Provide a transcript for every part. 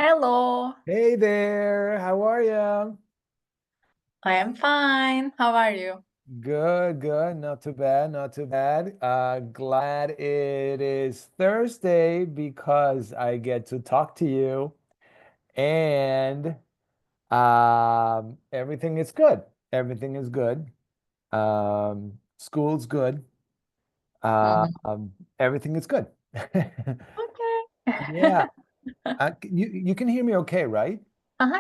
Hello, Hey there, how are you? I am fine. How are you? Good, not too bad, not too bad. Glad it is Thursday because I get to talk to you and everything is good. Everything is good. School's good. Mhm. Everything is good. Okay. Yeah, you can hear me okay, right?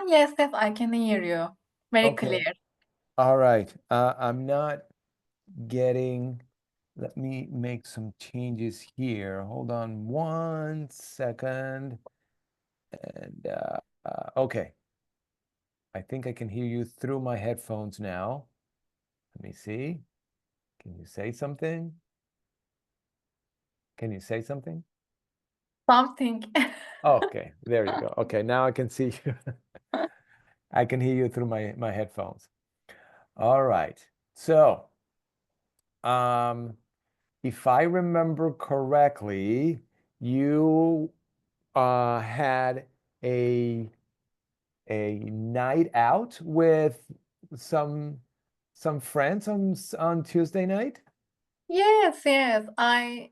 Yes, yes, I can hear you. Very Okay. clear. All right. I'm not getting, let me make some changes here. Hold on 1 second. And okay, I think I can hear you through my headphones now. Let me see. Can you say something? Can you say something? Something. Okay, there you go. Okay, now I can see you. I can hear you through my headphones. All right. So, um, if I remember correctly, you had a a night out with some some friends on Tuesday night? Yes, yes. I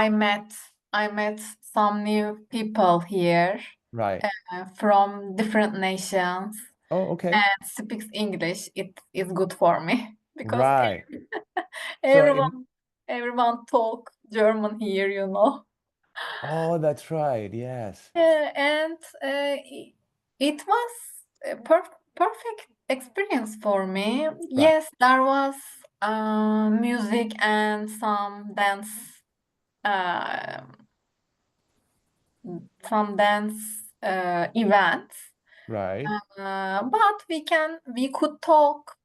met I met some new people here Right. from different nations Oh, okay. and speaks English. It is good for me because Right. So in everyone everyone talk German here, you know. oh, that's right. Yes. And it was a perfect experience for me. Right. Yes, there was music and uh, some dance events. Right. But we could talk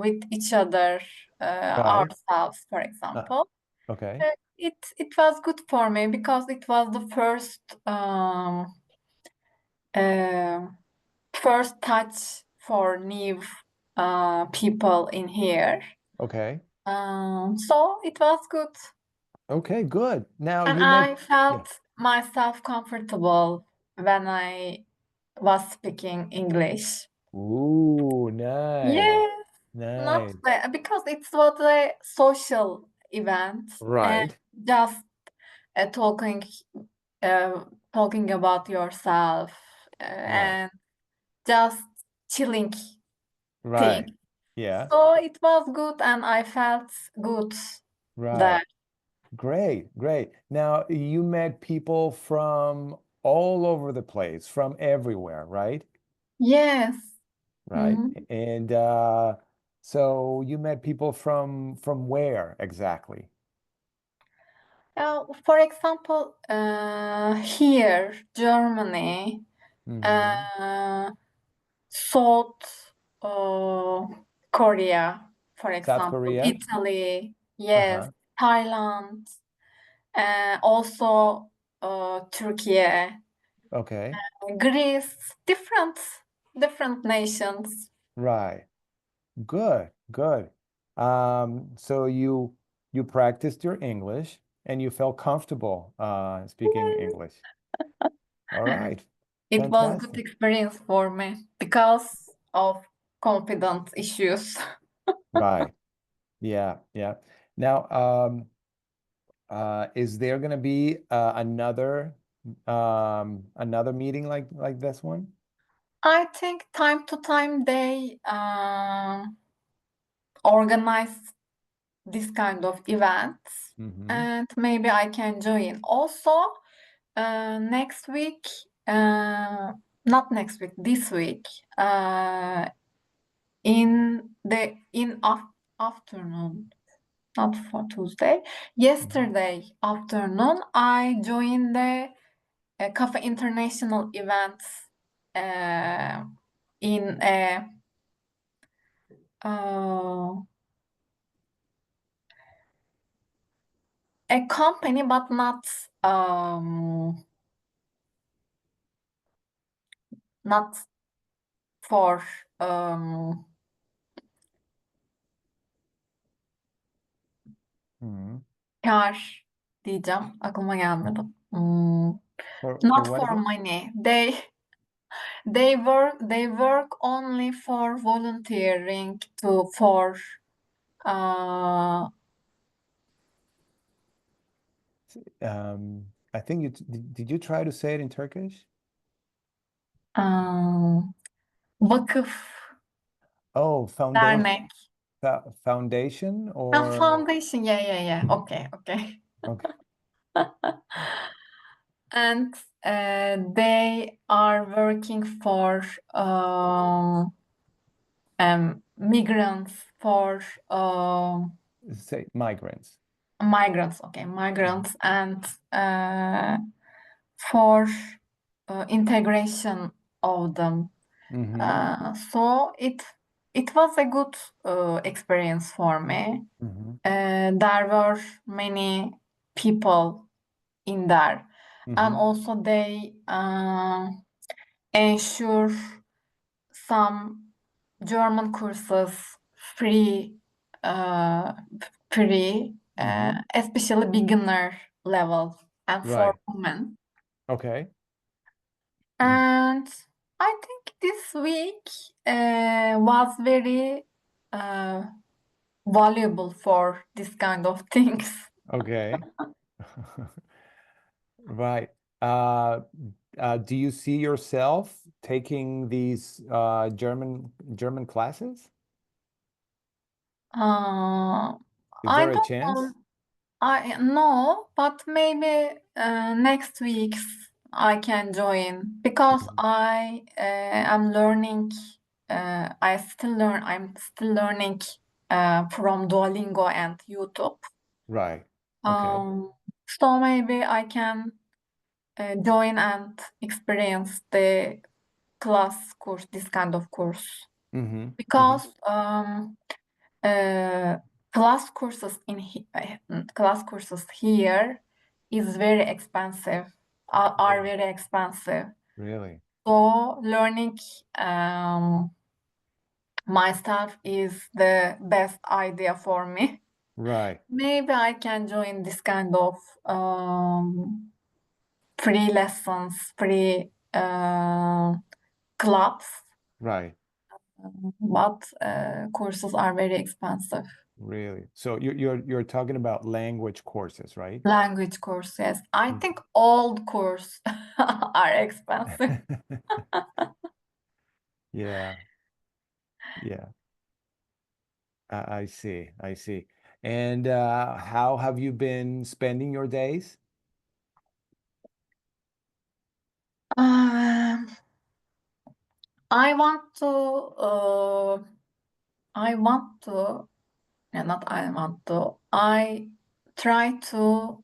with each other Right. ourselves, for Uh, example. okay. It was good for me because it was the uh, first touch for new people in here. Okay. So it was good, Okay, good. Now and you met I yeah. felt myself comfortable when I was speaking English. Ooh, nice. Yes, not Nice. because it was a social event and Right. just uh, talking uh, talking about yourself Right. and just chilling thing. Right. Yeah. So it was good and I felt good Right. there. Great, great. Now, you met people from all over the place, from everywhere, right? Yes. Right. Mhm. And so you met people from where exactly? For example, here, Germany, Hmm. uh, South uh, Korea, for South example, Korea? Italy, yes, Uh-huh. Thailand, also Turkey, Okay. Greece, different nations. Right. Good, good. So you practiced your English and you felt comfortable speaking English. All right. It was good Fantastic. experience for me because of confidence issues. Right. Yeah, yeah. Now, is there going to be another meeting like this one? I think time to time they organize this kind of events, Hmm. and maybe I can join. Also, next week, not next week, this week, uh, in afternoon, not for Tuesday, Hmm. yesterday afternoon, I joined the Cafe International events uh, in uh, a company, but not for um, Hmm. kar diyeceğim. Aklıma gelmedi. Hmm. For Not what for again? money. They work only for volunteering to for uh I think did you try to say it in Turkish? um vakıf, Oh, foundation, dernek. foundation or Foundation. Yeah. Okay. okay. And they are working for migrants, for Say migrants. migrants. Okay, migrants, and for integration of them. Mm-hmm. So it was a good experience for me. Mm-hmm. There were many people in there, and Mm-hmm. also they ensure some German courses free, uh, Mm-hmm. especially beginner level and for Right. women. Okay. Mm. And I think this week was very uh, valuable for this kind of things. Okay. Right. Uh, do you see yourself taking these German classes? Uh, Is I there a don't know. chance? I know, but maybe next week I can join because Mhm. I am learning. I'm still learning from Duolingo and YouTube. Right. Okay. Um, so maybe I can join and experience the this kind of course, Mm-hmm. Mm-hmm. because uh, class courses here is very expensive, are Really? very expensive. Really? So learning myself is the best idea for me. Right. Maybe I can join this kind of free lessons, free clubs, Right. but courses are very expensive. Really. So you're talking about language courses, right? Language courses. I Mm. think all courses are expensive. Yeah. Yeah. I see. I see. And how have you been spending your days? Um, I want to. I want to. Yeah, not I want to. I try to.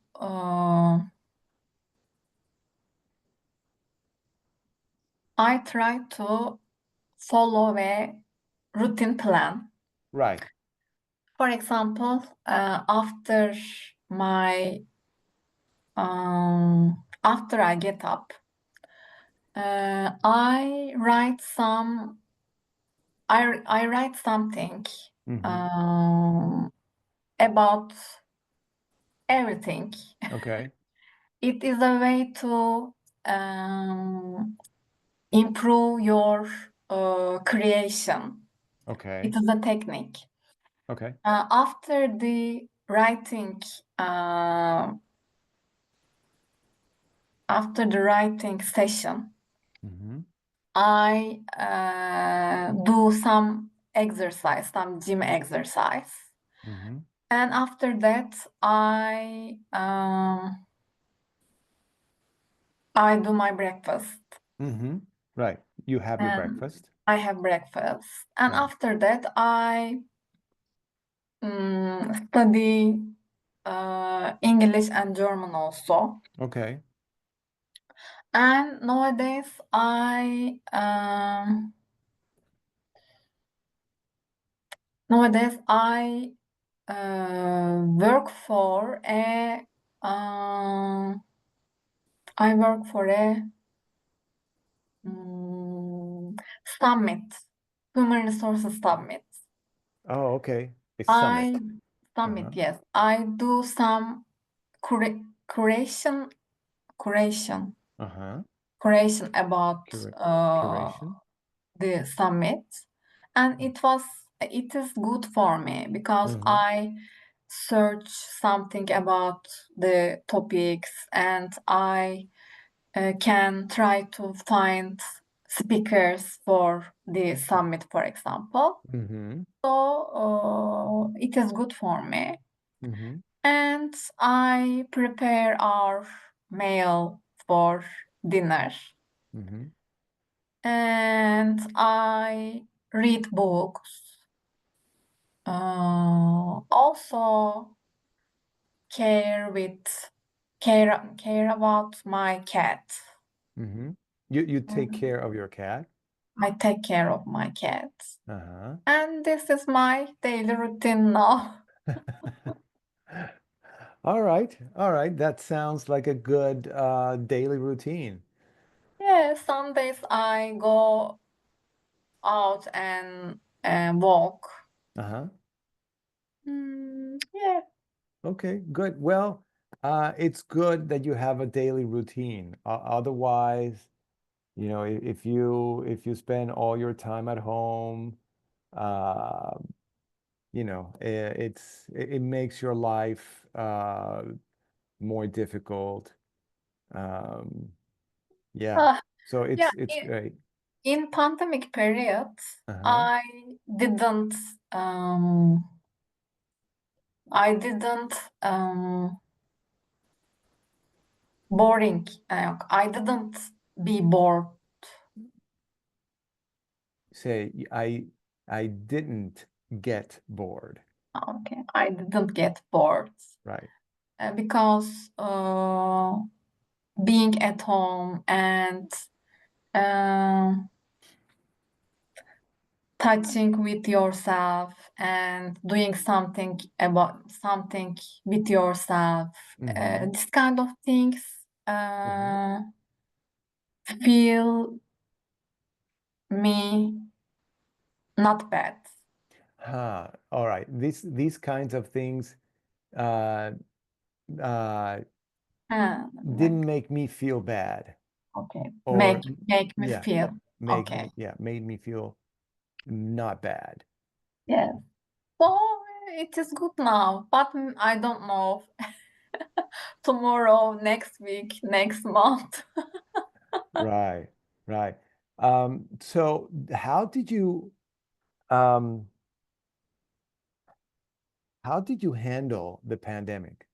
I try to follow a routine plan. Right. For example, after I get up, I write some. I write something Mm-hmm. um, about everything. Okay. It is a way to um, improve your creation. Okay. It is a technique. Okay. After the writing, uh, after the writing session, Mm-hmm. I do some exercise, some gym exercise, Mm-hmm. and after that, I do my breakfast, Mm-hmm. Right. You have your and breakfast. I have breakfast, and Right. after that, I study English and German also. Okay. And nowadays I work for a um, I work for a um, summit, human resources summit. Oh, okay. A summit. I summit, Uh-huh. yes. I do some curation. Uh-huh. curation about Cura uh, curation. the summit, and it is good for me because Mm-hmm. I search something about the topics, and I can try to find speakers for the summit, for example. Mm-hmm. So it is good for me. Mm-hmm. And I prepare our meal for dinner. Mm-hmm. And I read books. Also care about my cat. Mm-hmm. You take Mhm. care of your cat? I take care of my cat. Uh-huh. And this is my daily routine now. All right. All right. That sounds like a good daily routine. Yeah, some days I go out and walk. Uh-huh. Yeah. Okay, good. Well, it's good that you have a daily routine. Otherwise, if you spend all your time at home, uh, it makes your life more difficult. Um, yeah. Uh, So yeah, it's great. in pandemic period, Uh-huh. I didn't um I didn't boring. I didn't be bored. Say I didn't get bored. Okay, I didn't get bored Right. because being at home and um touching with yourself and doing something with yourself, Mm-hmm. this kind of things Mm-hmm. feel me not bad. All right. These kinds of things uh, uh, Like didn't make me feel bad, okay, or make me yeah, feel okay. made me feel not bad. Yes. So it is good now, but I don't know tomorrow, next week, next month. Right, right. So um, how did you handle the pandemic?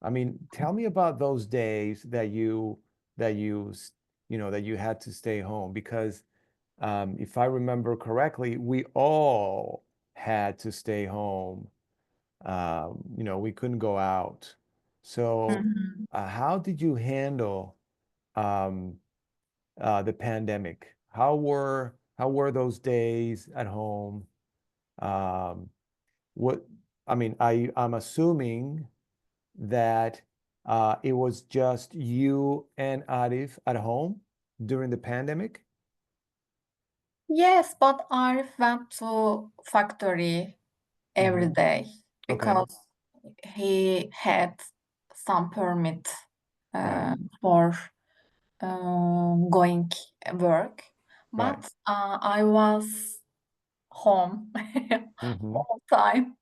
I mean, tell me about those days that you s- that you had to stay home because if I remember correctly, we all had to stay home. We couldn't go out. So, Mhm. how did you handle um, the pandemic? How were those days at home? Um, what I mean, I'm assuming that it was just you and Arif at home during the pandemic. Yes, but I went to factory every Hmm. day Okay, because he had some permit right, for going work, right. but I was home Hmm. all time.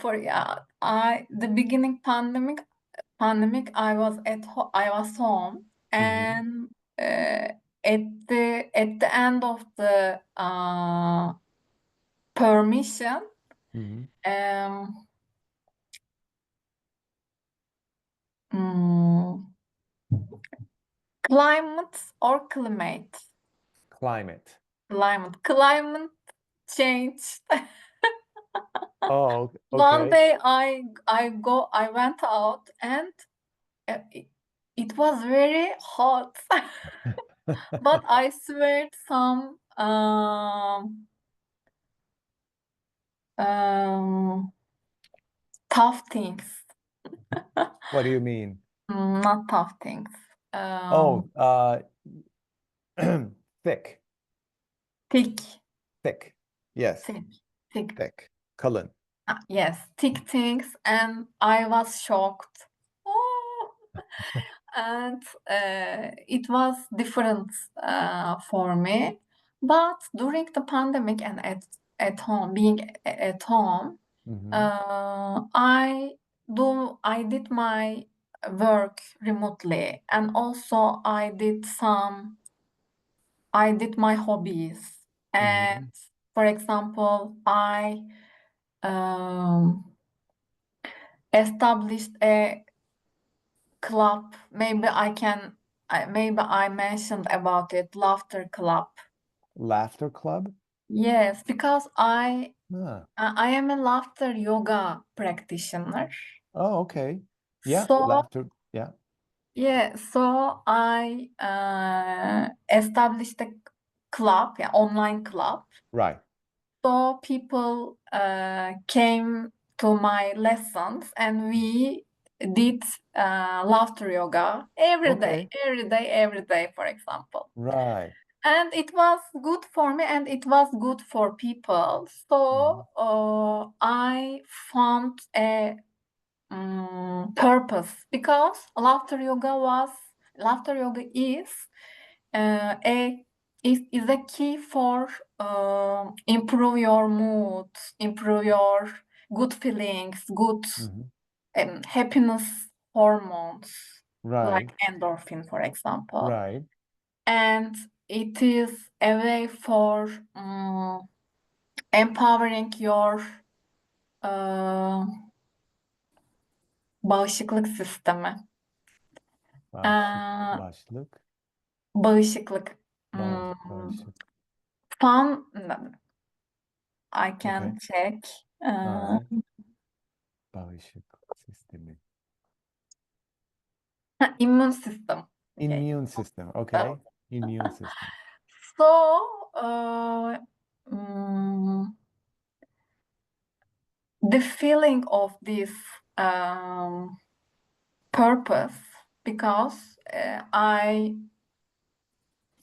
For yeah, I the beginning pandemic I was home, Hmm. and at the end of the permission, Hmm. um, mm, climate or climate Climate. climate changed. Oh, One okay. day I went out, and it was very hot. But I swear some um tough things. What do you mean? Not tough things. Oh, thick, Thick, thick. Yes, thick, thick. thick. Kalın. Yes, thick things, and I was shocked. Oh, and it was different for me. But during the pandemic and at home, being at home, Mhm. I did my work remotely, and also I did my hobbies. And Mhm. for example, I established a club. Maybe I mentioned about it, laughter club. Laughter club? Yes, because Ah. I am a laughter yoga practitioner. Oh, okay. Yeah, So laughter. Yeah, yeah, so I established a club, yeah, online club. right. So people came to my lessons, and we did laughter yoga Okay. every day, for example. Right. And it was good for me, and it was good for people. Mhm. So I found a purpose, because laughter yoga a is a key for improve your mood, improve your good feelings, good Mhm. happiness hormones like Right. endorphin, for example. Right. And it is a way for empowering your uh, bağışıklık sistemi. Uh, Başlık. bağışıklık. Hmm, Bağışık. fun. I Okay. can check. All Uh, right. Bağışık sistemi. immune system. Okay. Immune system. So, Okay. Immune system. so mm, the feeling of this purpose, because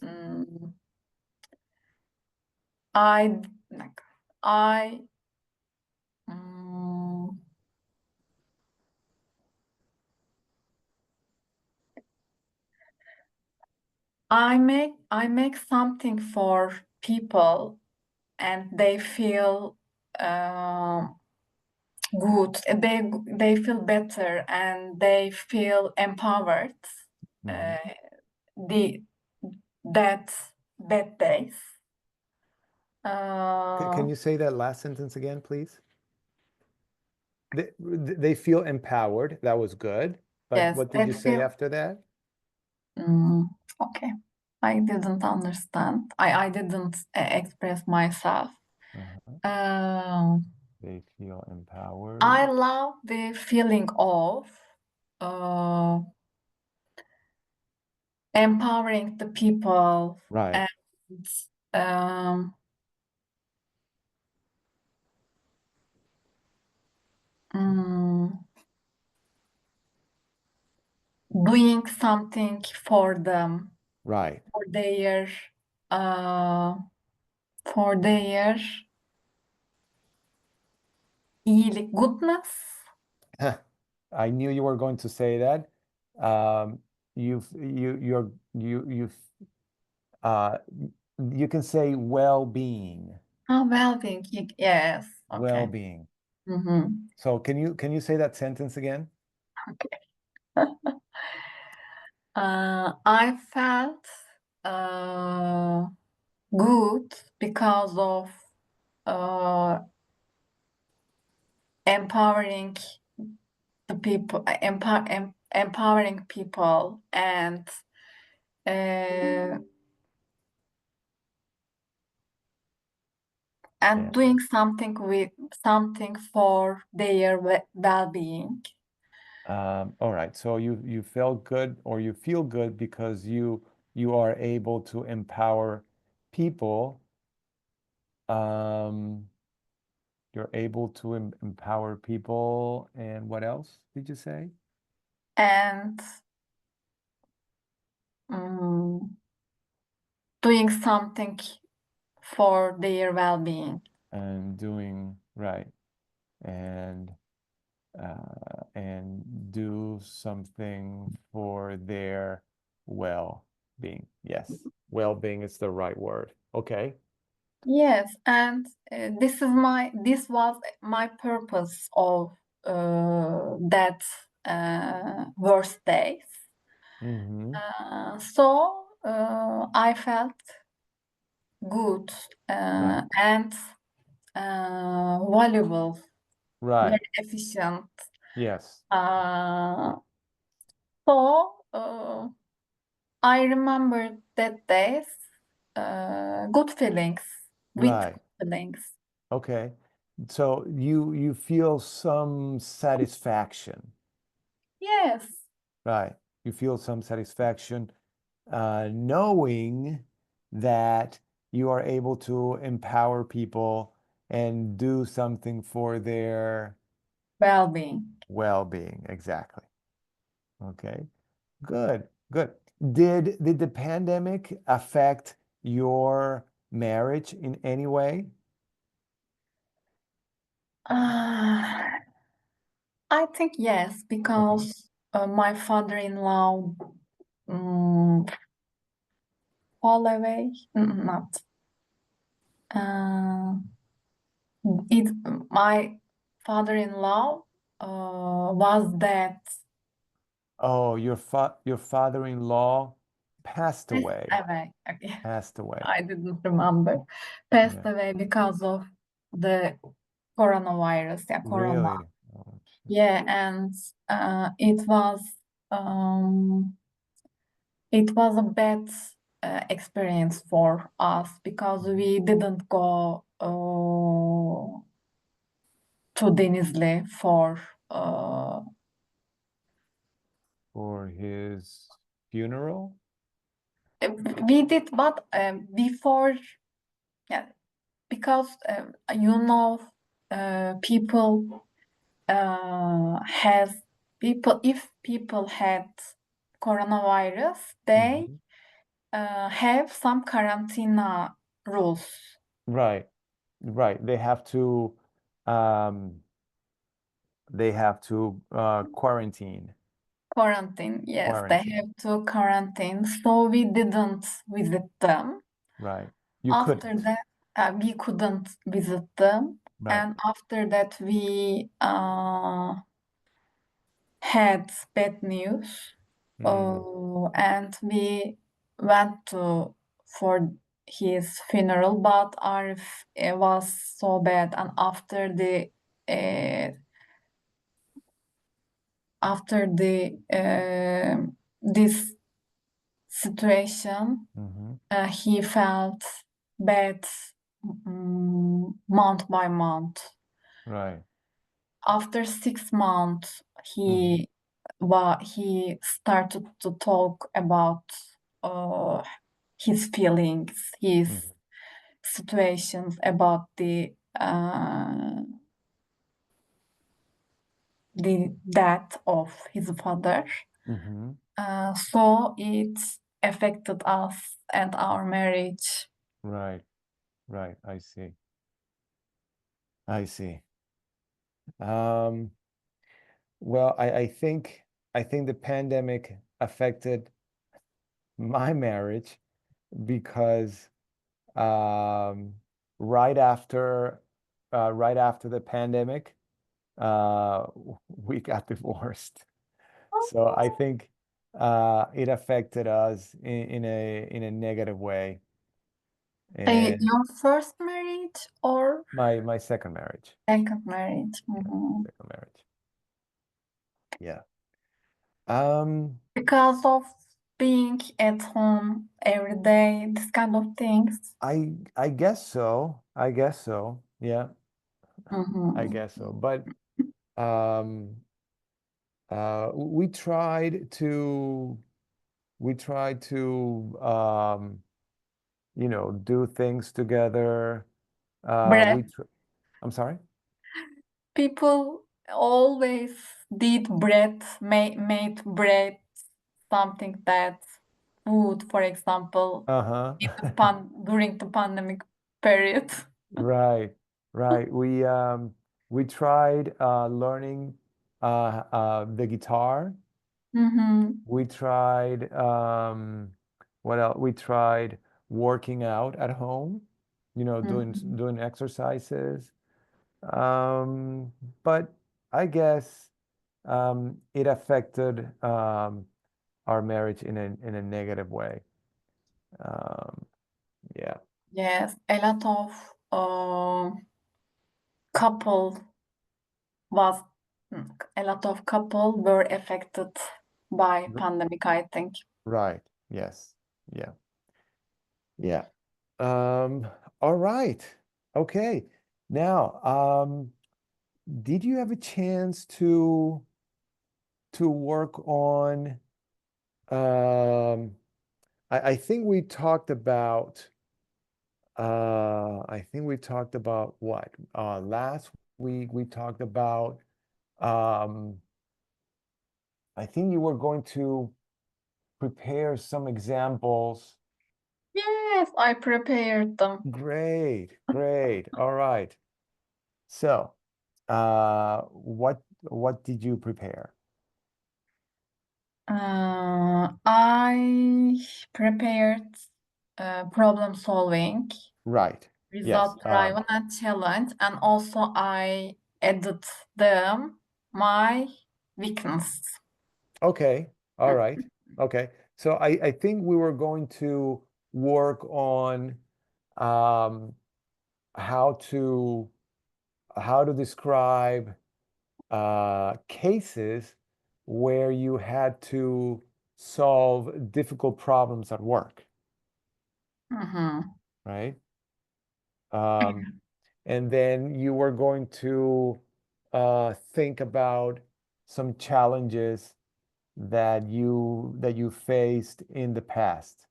mm, I like I mm, I make something for people, and they feel good. They feel better, and they feel empowered. Mhm. Uh, the that that days. Can you say that last sentence again, please? They feel empowered. That was good. But Yes, what did that you say feel. after that? Okay, I didn't understand. I didn't express myself. Uh-huh. Um, They feel empowered. I love the feeling of uh, empowering the people, Right. and um, mm, doing something for them, Right. for their uh, for their iyilik, goodness. I knew you were going to say that. You've uh you can say well-being. Well-being. Yes. Okay. Well-being. Mm-hmm. So can you say that sentence again? Okay. I felt good because of uh, empowering the people, empowering people, and uh, Yeah. doing something for their well-being. All right. So you felt good or you feel good because you are able to empower people. Um, you're able to empower people, and what else did you say? And um, doing something for their well-being. And doing right. And and do something for their well-being. Yes, well-being is the right word. Okay. Yes, and this was my purpose of that worst days. Mm-hmm. So I felt good Right. and valuable, Right. very efficient. Yes. Uh, so I remember that days, good feelings, with Right. good feelings. Okay. So you feel some satisfaction, Yes, right? You feel some satisfaction knowing that you are able to empower people and do something for their well-being. well-being. Exactly. Okay. Good. Good. Did the pandemic affect your marriage in any way? Uh, I think yes, Okay. because my father-in-law mm, fall away. Not. Uh, it. My father-in-law was dead. Oh, your father-in-law passed Passed away. away. Okay. Passed away. I didn't remember. Passed Yeah. away because of the coronavirus. Yeah, corona. Really? Oh, shit. Yeah, and it was um, it was a bad experience for us because Mhm. we didn't go to Denizli for For his funeral? we did, but before, yeah, because people has people if people had coronavirus, they Mhm. have some quarantine rules. Right. Right. Um they have to quarantine. Quarantine, yes, they Quarantine. have to quarantine. So we didn't visit them. Right. You After couldn't. that, we couldn't visit them. Right. And after that, we had bad news. Mm. And we went to for his funeral, but Arif was so bad. And uh, after this situation, Mhm. he felt bad month by month. Right. After 6 months, Mhm. he started to talk about uh, his feelings, his Mhm. situations about the death of his father. Mhm. So it affected us and our marriage. Right. Right. I see. I see. Um, well, I think the pandemic affected my marriage because um, right after right after the pandemic, uh, we got divorced. So I think it affected us in a negative way. And Your first marriage or my second marriage, second marriage? yeah, Mhm. second marriage, yeah. Um, Because of being at home every day, this kind of things. I guess so. I guess so. Yeah, I Mhm. guess so. But um, we tried to do things together. Bread. I'm sorry. People always did bread, made bread, something that food, for example, Uh-huh. during the pandemic period. Right, right. We tried learning. the guitar. Mm-hmm. We tried what else? We tried working out at home, Mm-hmm. doing exercises. Um, but I guess it affected our marriage in a negative way. Um, yeah, Yes, a lot of couple was a lot of couple were affected by r- pandemic, I think. right. Yes. Yeah. Yeah. Um, all right. Okay. Now, did you have a chance to work on I think we talked about I think we talked about what? Last week we talked about um I think you were going to prepare some examples. Yes, I prepared them. Great, great. All right. So, what did you prepare? I prepared problem solving, Right. Yes. result driven, and challenge, and also I added them my weakness. Okay. All right. Okay. So I think we were going to work on um, how to how to describe cases where you had to solve difficult problems at work, Mm-hmm. right? Um, and then you were going to think about some challenges that you faced in the past.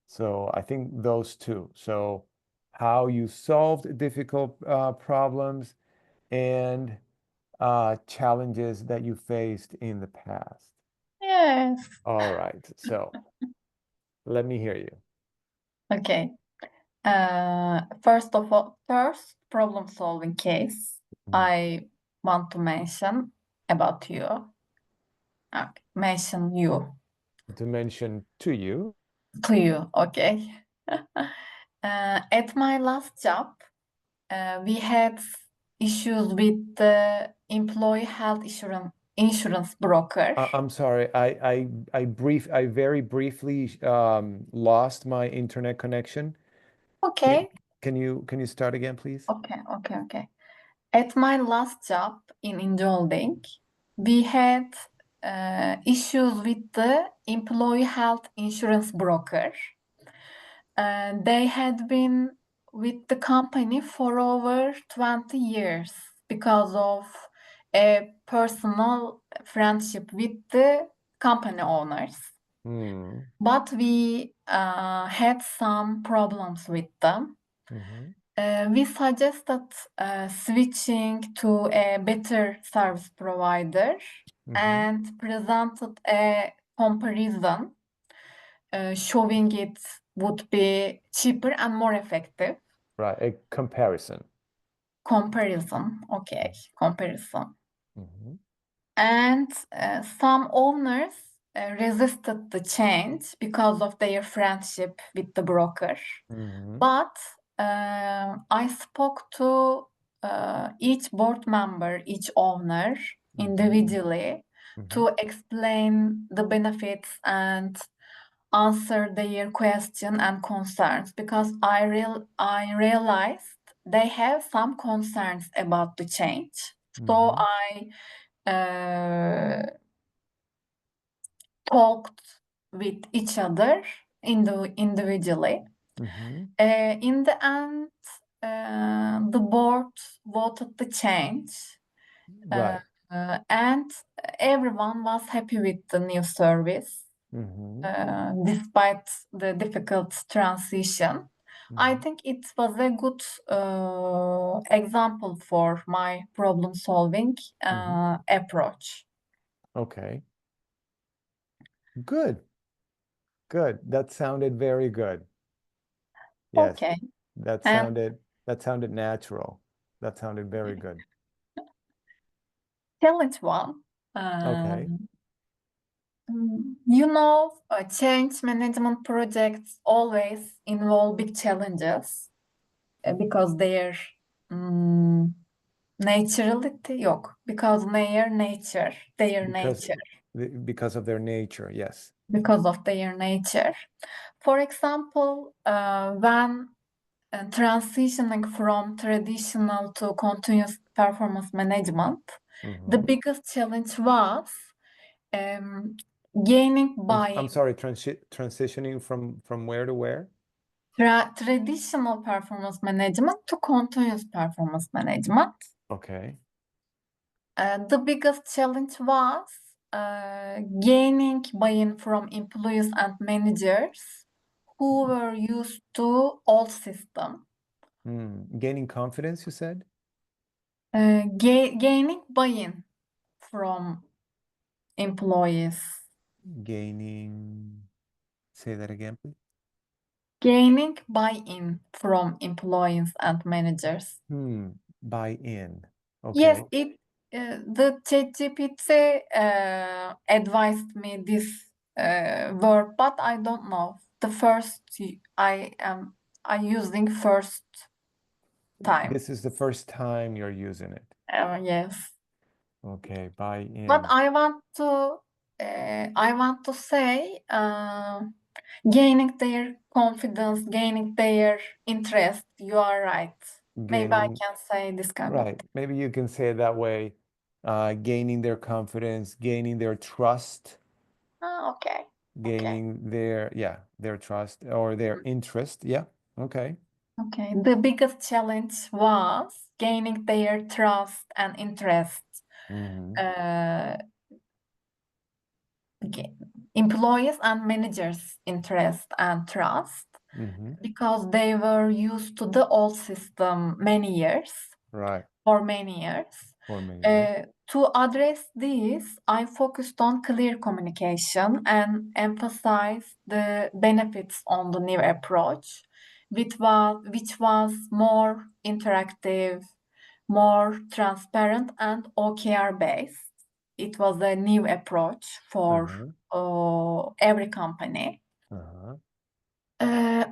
So I think those two. So how you solved difficult problems and challenges that you faced in the past. Yes. All right. So let me hear you. Okay. First problem solving case Mm. I want to mention about you. Okay. Mention you To mention to you. to you. Okay. At my last job, we had issues with the employee health insurance broker. I'm sorry. I very briefly lost my internet connection. Can, Okay. can you start again, please? Okay. At my last job in Indolding, we had issues with the employee health insurance broker. They had been with the company for over 20 years because of a personal friendship with the company owners. Hmm. But we had some problems with them. Mm-hmm. We suggested switching to a better service provider Mm-hmm. and presented a comparison showing it would be cheaper and more effective. Right. A comparison. Comparison, okay, comparison. Mm-hmm. And some owners resisted the change because of their friendship with the broker. Mm-hmm. But I spoke to each board member, each owner Mm-hmm. individually Mm-hmm. to explain the benefits and answer their question and concerns because I realized they have some concerns about the change. So Mm-hmm. I talked with each other individually. Mm-hmm. In the end, the board voted the change, uh, Right. and everyone was happy with the new service, Mm-hmm. despite the difficult transition. I Mm-hmm. think it was a good example for my problem solving Mm-hmm. approach. Okay. Good. Good. That sounded very good. Yes. Okay, That and sounded that sounded natural. That sounded very good. challenge one. Okay. Change management projects always involve big challenges because their naturality yok. Because their nature, their Because nature, because of their nature, yes. because of their nature. For example, when transitioning from traditional to continuous performance management, the Mhm. biggest challenge was gaining I'm buy-in. sorry, transitioning from where to where? Traditional performance management to continuous performance management. Okay. The biggest challenge was gaining buy-in from employees and managers who were used to old system. Gaining confidence, you said? Gaining buy-in from employees. Say that again, please. Gaining buy-in from employees and managers. Buy in. Yes, Okay. the ChatGPT advised me this word, but I don't know. The first I using first time. This is the first time you're using it. Yes, Okay, buy but in. I want to say gaining their confidence, gaining their interest. You are right. Maybe I Gaining, can say this kind of right. Maybe you can say it that way. Gaining their confidence, gaining their trust, thing. Okay. gaining their trust or their interest. Yeah. Okay. Okay. The biggest challenge was gaining their trust and interest. Mm-hmm. Uh, Employees and managers' interest and trust Mm-hmm. because they were used to the old system many years. Right. For many years. For many years. To address this, I focused on clear communication and emphasized the benefits on the new approach, which was more interactive, more transparent, and OKR based. It was a new approach for every company. Uh-huh.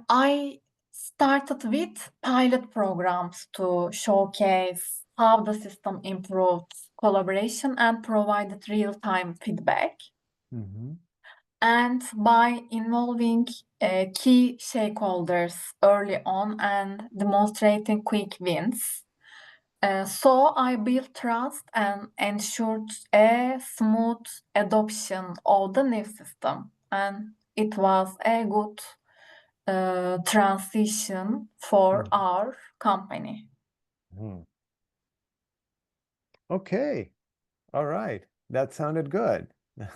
I started with pilot programs to showcase how the system improved collaboration and provided real-time feedback. Mm-hmm. And by involving key stakeholders early on and demonstrating quick wins, so I built trust and ensured a smooth adoption of the new system. And it was a good transition for our company. Mm-hmm. Okay. All right. That sounded good.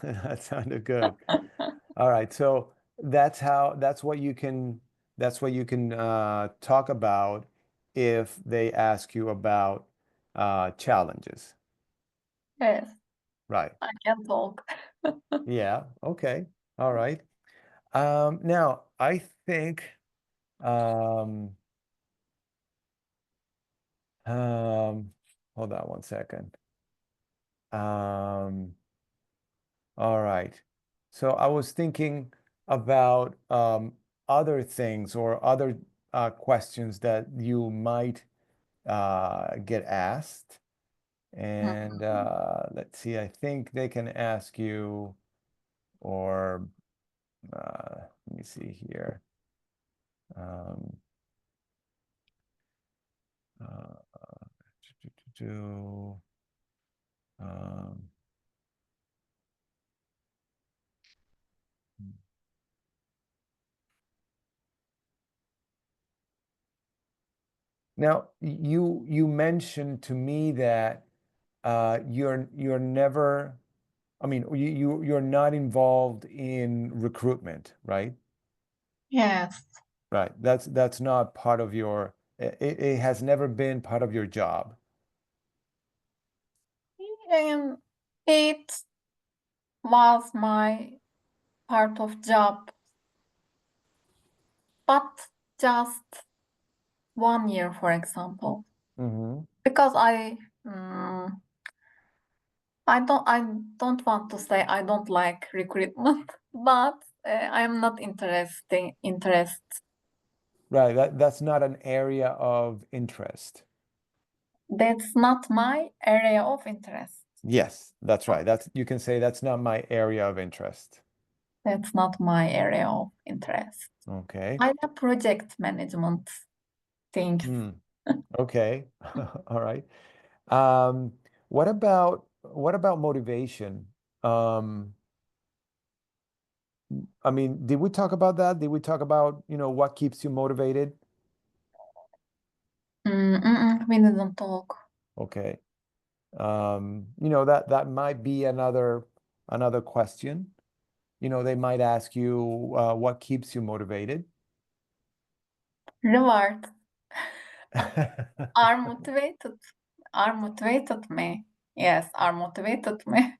That sounded good. All right. So that's what you can talk about if they ask you about challenges. Yes, Right. I can talk. Yeah. Okay. All right. Now I think um, hold on one second. All right. So I was thinking about other things or other questions that you might get asked. And let's see, I think they can ask you, or let me see here. Um, uh, um, Now, you mentioned to me that you're never, I mean, you're not involved in recruitment, right? Yes. Right. That's not part of your, it has never been part of your job. It was my part of job, but just 1 year, for example, Mm-hmm. because I don't want to say I don't like recruitment, but I am not interested. Right, that's not an area of interest. That's not my area of interest. Yes, that's right. That's you can say that's not my area of interest. That's not my area of interest. Okay. I like project management things. Hmm. Okay. All right. Um, what about motivation? Um, I mean, did we talk about that? Did we talk about, what keeps you motivated? We didn't talk. Okay. That might be another question. They might ask you, what keeps you motivated? Reward are motivated. Are motivated me. Yes, are motivated me.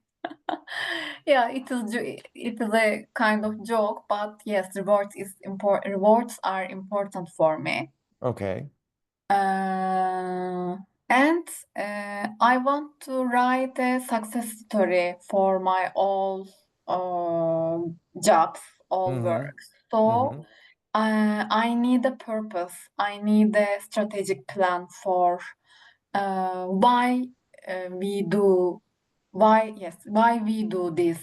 Yeah, it is a kind of joke, but yes, rewards are important for me. Okay. Uh, and I want to write a success story for my all jobs, all Mm-hmm. work. So Mm-hmm. I need a purpose. I need a strategic plan for why we do why we do this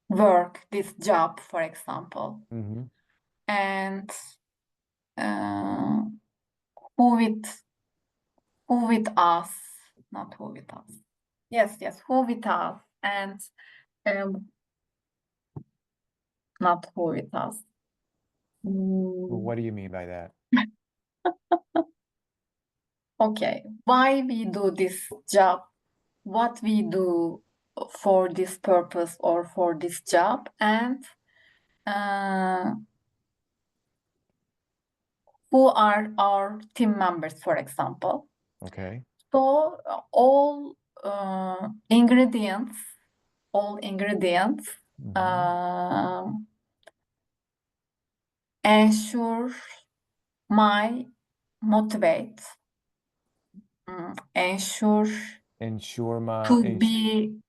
work, this job, for example, Mm-hmm. and uh, who with who with us, not who with us. Yes, who with us, and um, not who with us. Well, Mm, what do you mean by that? okay, why we do this job, what we do for this purpose or for this job, and uh, who are our team members, for example. Okay. So uh, ingredients, all ingredients Mm-hmm. um, ensure my motivate, ensure Ensure my to ens be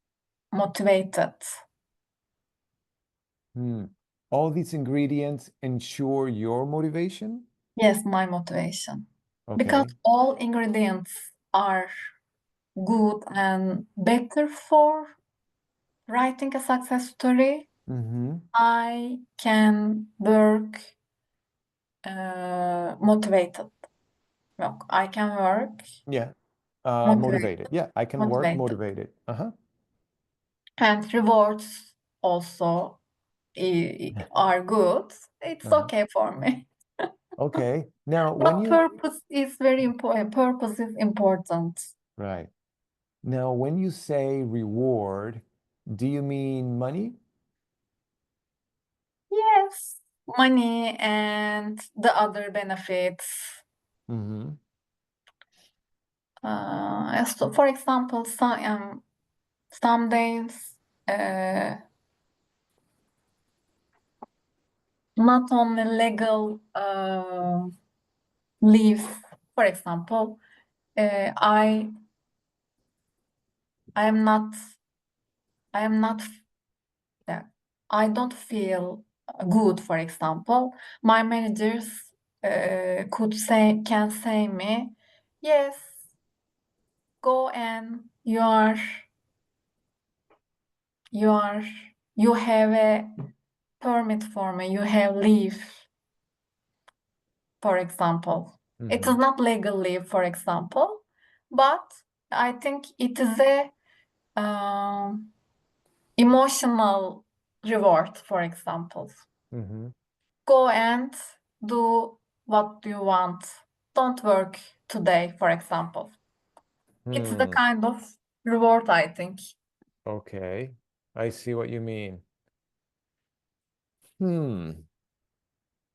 motivated. hmm. All these ingredients ensure your motivation? Yes, my motivation. Because Okay. all ingredients are good and better for writing a success story, Mm-hmm. I can work motivated. Look, I can work Yeah. Motivated. motivated, Yeah, I can work motivated. motivated. Uh-huh. And rewards also are good. It's Uh-huh. okay for me. Okay. Now, when But you purpose is very important. Purpose is important. right. Now, when you say reward, do you mean money? Yes, money and the other benefits. Mm-hmm. So for example, some days uh, not only legal leave. For example, uh, I I am not I am not yeah, I don't feel good. For example, my managers can say me, yes, go and you are you have a permit for me. You have leave. For example, it Mm-hmm. is not legal leave. For example, but I think it is a emotional reward, for example. Mm-hmm. Go and do what you want. Don't work today, for example. It's the Hmm. kind of reward, I think. Okay. I see what you mean. Hmm.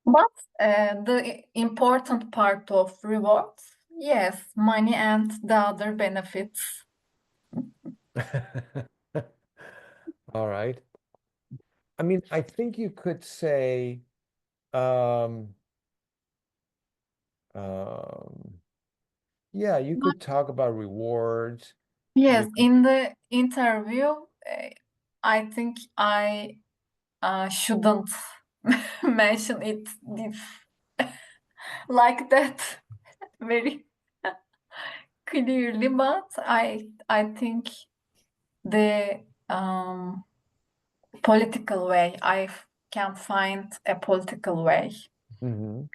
But the important part of rewards, yes, money and the other benefits. All right. I mean, I think you could say, um, um, Yeah, you could talk about rewards. Yes, You could, in the interview, I think I shouldn't mention it this like that very clearly, but I think the political way, can find a political way. Mhm.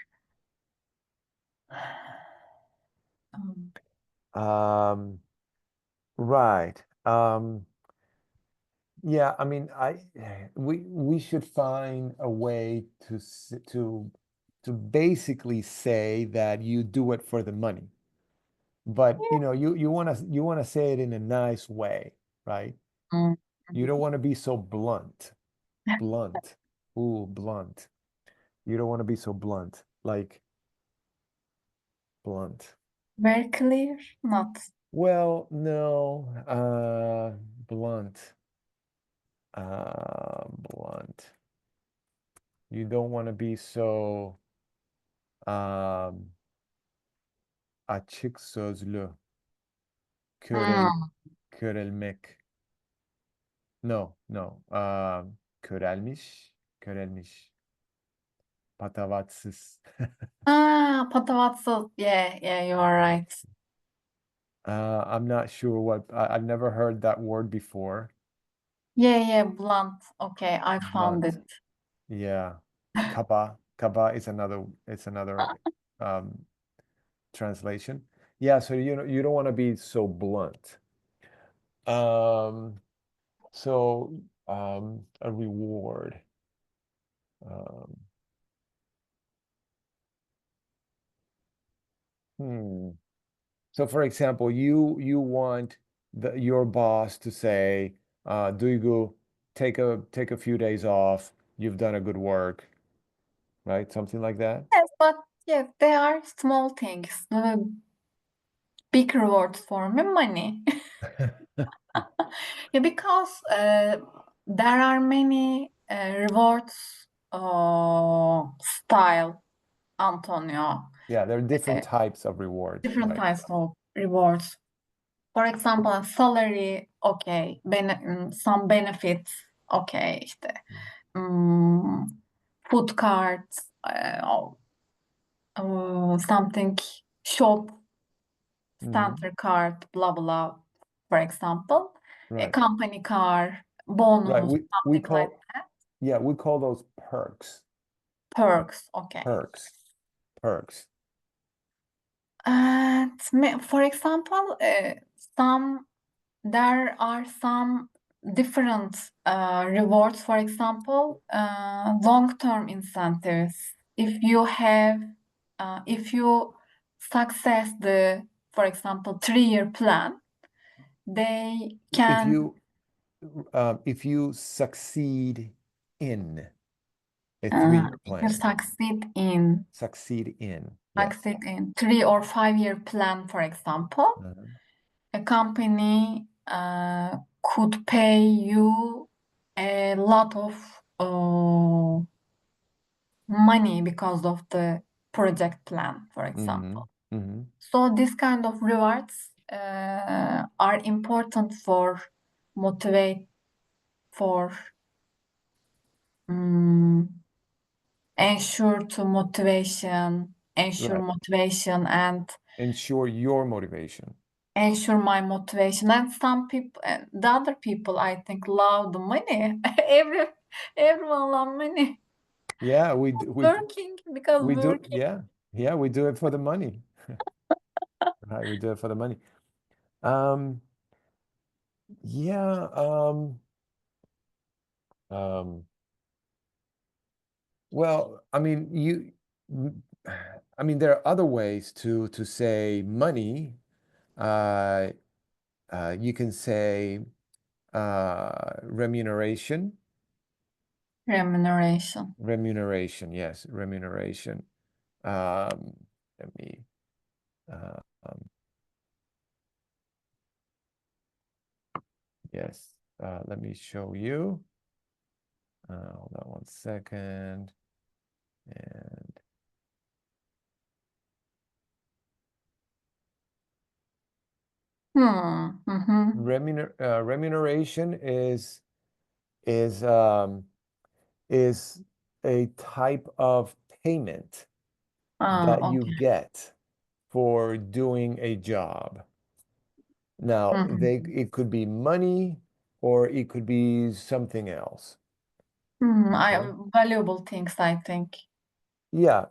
Um, Right. Yeah, I mean, we should find a way to basically say that you do it for the money. But you want to say it in a nice way, right? mm, You don't want to be so blunt. Blunt. Ooh, blunt. You don't want to be so blunt. Like blunt. very clear, not. Well, no, blunt. Blunt. You don't want to be so açık sözlü. Hmm. Körelmek. No, no. Körelmiş. Körelmiş. Patavatsız. Patavatsız. Yeah, yeah, you are right. I'm not sure I've never heard that word before. Yeah, yeah, blunt. Okay, I found Blunt. it. Yeah. Kaba. Kaba is another um, translation. Yeah, so you don't want to be so blunt. Um, a reward. Um, hmm. So for example, you want your boss to say, Duygu, take a few days off. You've done a good work, right? Something like that. Yes, but yes, they are small things. The big reward for me, money. Yeah, because there are many rewards style, Antonio. Yeah, there are Uh, different types of rewards, different right? types of rewards. For example, salary, okay, some benefits, okay, işte, mm, food cards, something, shop, Hmm. center card, blah blah. For example, a Right. company car, Right. bonus, We something like call that. yeah, we call those perks. Perks, okay. Perks. Perks. And for example, some there are some different rewards. For example, long-term incentives. If you success the, for example, 3-year plan, they If can you if you succeed in a 3-year if you plan, succeed yes. in 3 or 5-year plan, for example, Uh-huh. a company could pay you a lot of money because of the project plan, for Mm-hmm. example. Mm-hmm. So this kind of rewards are important for motivate for um, ensure Right. motivation and Ensure your motivation. ensure my motivation. And some people, the other people, I think, love the money. Everyone love money. Yeah, Working because we do. working. Yeah, yeah, we do it for the money. Right, we do it for the money. Um, yeah. Um, well, I mean, I mean, there are other ways to say money. Uh, you can say remuneration. Remuneration. Remuneration, yes, remuneration. Um, let me. Uh, um, yes. Let me show you. Hold on one second. And Mhm. Remuneration is a type of payment that you Okay. get for doing a job. Now, Mhm. it could be money or it could be something else. Okay. Valuable things, I think. Yeah,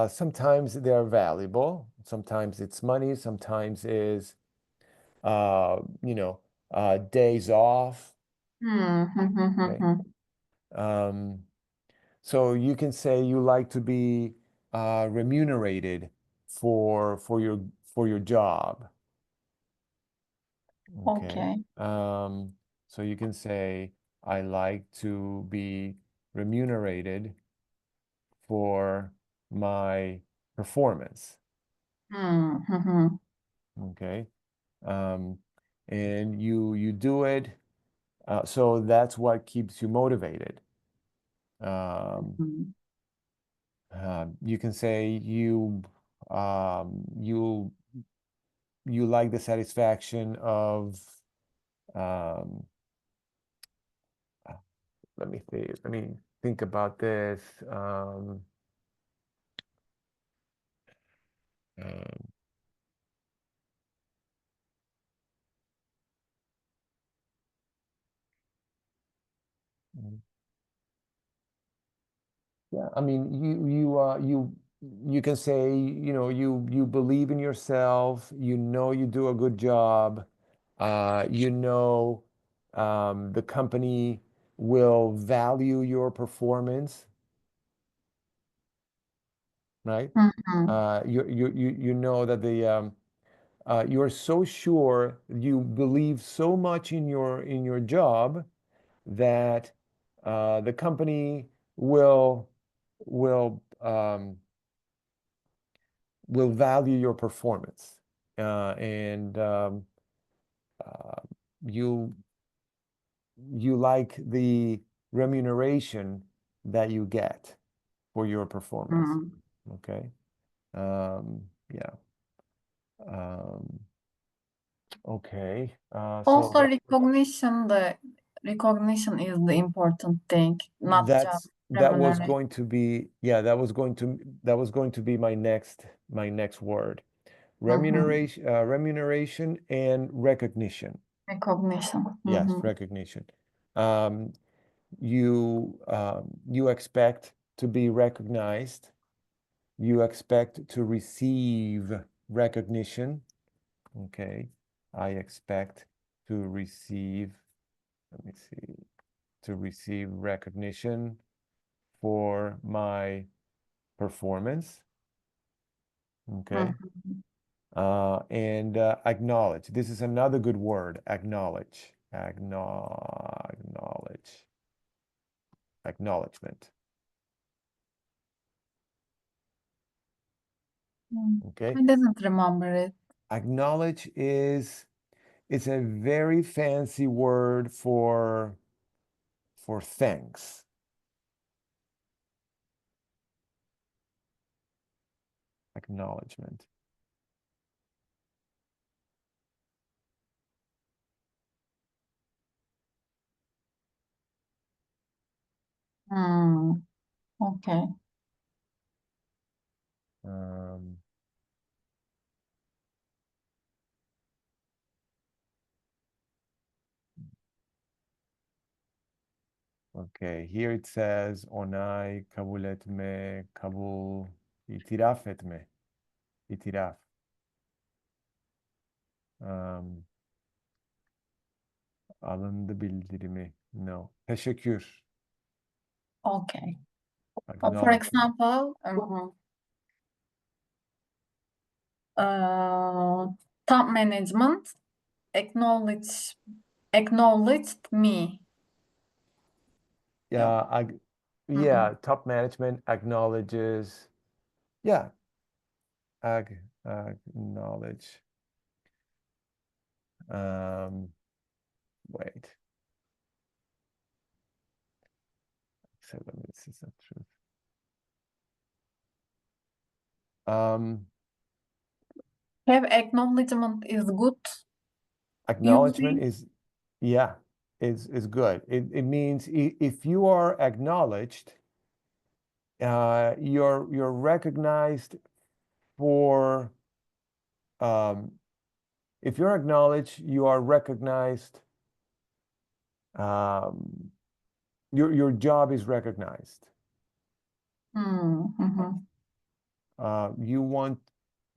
sometimes they are valuable. Sometimes it's money. Sometimes is you know, days off. Okay. Mhm. Um, so you can say you like to be remunerated for your job. Okay. Okay. So you can say I like to be remunerated for my performance. Mhm. Okay. Um, and you do it, so that's what keeps you motivated. Um, Mhm. you can say um, you you like the satisfaction of um, uh, let me think about this. Um, Yeah, I mean, you can say, you believe in yourself, you do a good job, the company will value your performance, right? Mhm. You know that you're so sure, you believe so much in your job that the company will will um, will value your performance, and uh, you you like the remuneration that you get for your performance. Mhm. Okay. Yeah. Um, okay. So Also, recognition is the important thing, not just that was remuneration. going to be, yeah, that was going to be my next word. Mhm. Remuneration and recognition. Recognition. Yes, Mhm. recognition. Um, you expect to be recognized. You expect to receive recognition. Okay. I expect to receive, let me see, to receive recognition for my performance. Okay. Mhm. And acknowledge. This is another good word, acknowledge. Acknowledgement. Okay. I didn't remember it. Acknowledge is it's a very fancy word for thanks. Acknowledgement. Okay. Um, okay, here it says onay kabul etme, kabul itiraf etme, itiraf. Um, alındı bildirimi. No. Teşekkür. Okay. For Acknowledge. example, top management acknowledge acknowledged me. Yok. Yeah, Hı hı. yeah, top management acknowledges. Yeah, acknowledge. Um, wait. So let me see some truth. Um, Have acknowledgement is good. Acknowledgement Using. is, yeah, is good. It means if you are acknowledged, you're recognized for, um, if you're acknowledged, you are recognized. Um, your job is recognized. Mm-hmm. Uh, you want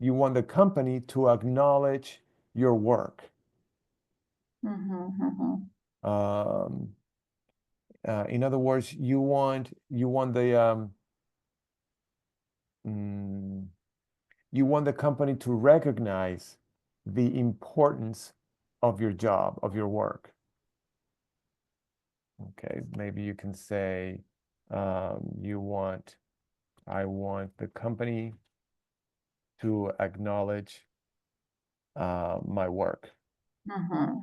you want the company to acknowledge your work. Mm-hmm. Um, in other words, you want the mm, you want the company to recognize the importance of your job, of your work. Okay, maybe you can say, you want, I want the company to acknowledge my work. Mm-hmm.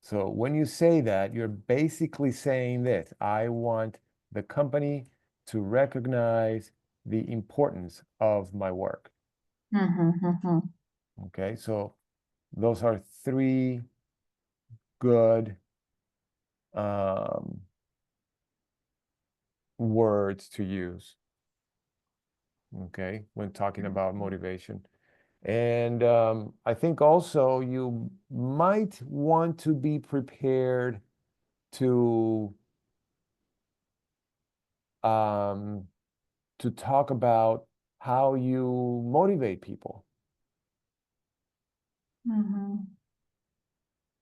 So when you say that, you're basically saying this: I want the company to recognize the importance of my work. Mm-hmm. Okay, so those are three good um, words to use, okay, when talking about motivation. And I think also you might want to be prepared to um, to talk about how you motivate people. Mm-hmm.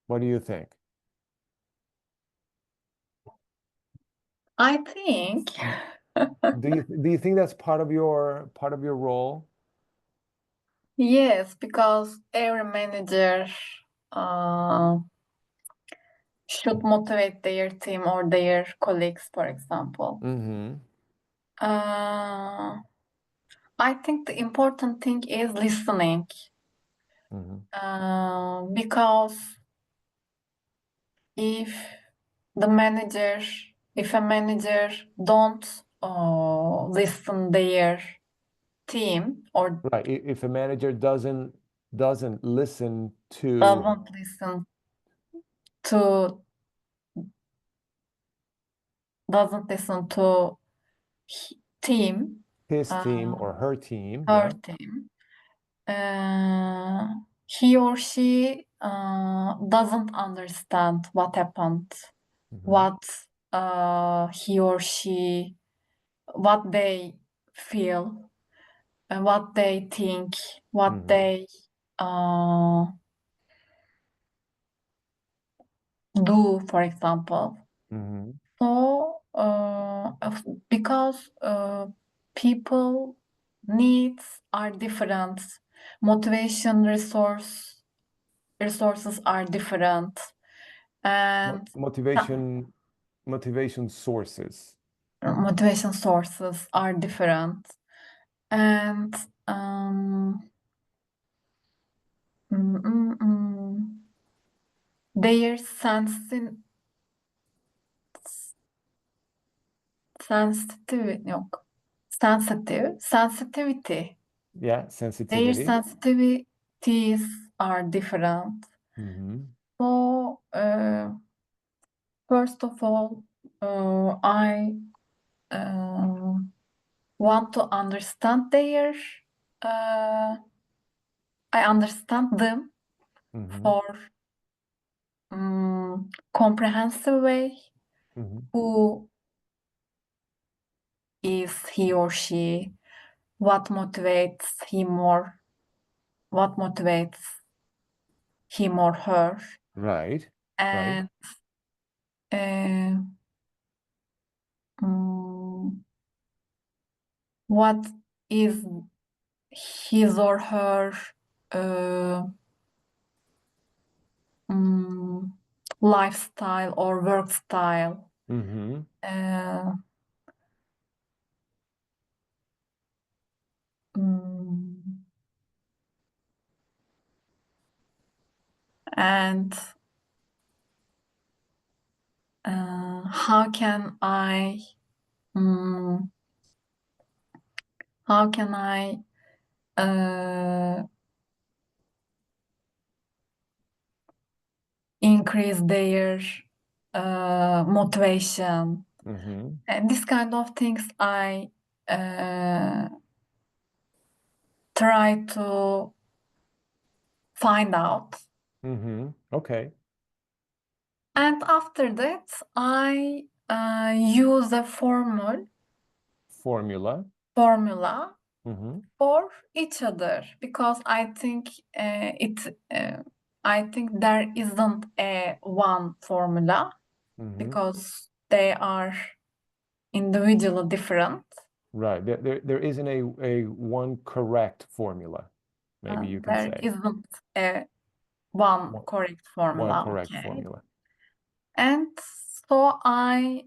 What do you think? I think Do you think that's part of your role? yes, because every manager uh, should motivate their team or their colleagues, for example. Mm-hmm. Uh, I think the important thing is listening, Mm-hmm. because if the manager, if a manager don't listen their team or Right. If a manager doesn't listen to doesn't listen to doesn't listen to team, his team uh, or her team, her yeah. team, he or she doesn't understand what happened, Mm-hmm. what he or she, what they feel, and what they think, what Mm-hmm. they uh, do, for example. Mm-hmm. So, because people needs are different, motivation resources are different, and Motivation sources. motivation sources are different, and um, mm, mm, mm, their sensitivity, yok, sensitivity. Yeah, Their sensitivity. sensitivities are different. Mm-hmm. So, first of all, I uh, want to understand uh, I understand them Mm-hmm. for comprehensive way. Mm-hmm. Who is he or she? What motivates him or what motivates him or her? Right. Right. And uh, mm, what is his or her uh, mm, lifestyle or work style? Mm-hmm. Uh, mm, and how can I mm, how can I uh, increase their motivation. Mm-hmm. And this kind of things I try to find out. Mm-hmm. Okay. And after that, I use a Formula. formula Mm-hmm. for each other because I think I think there isn't a one formula Mm-hmm. because they are individually different. Right. There isn't a one correct formula, maybe you can There say. isn't a one One, correct one formula, correct okay? formula. And so I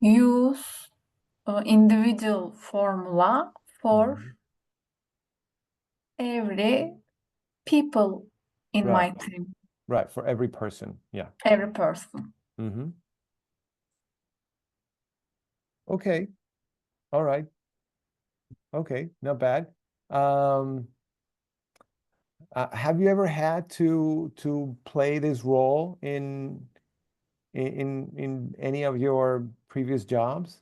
use individual formula for Mm-hmm. every people in Right. my team, Right. For every person. Yeah. every person. Mm-hmm. Okay. All right. Okay. Not bad. Um, have you ever had to play this role in any of your previous jobs?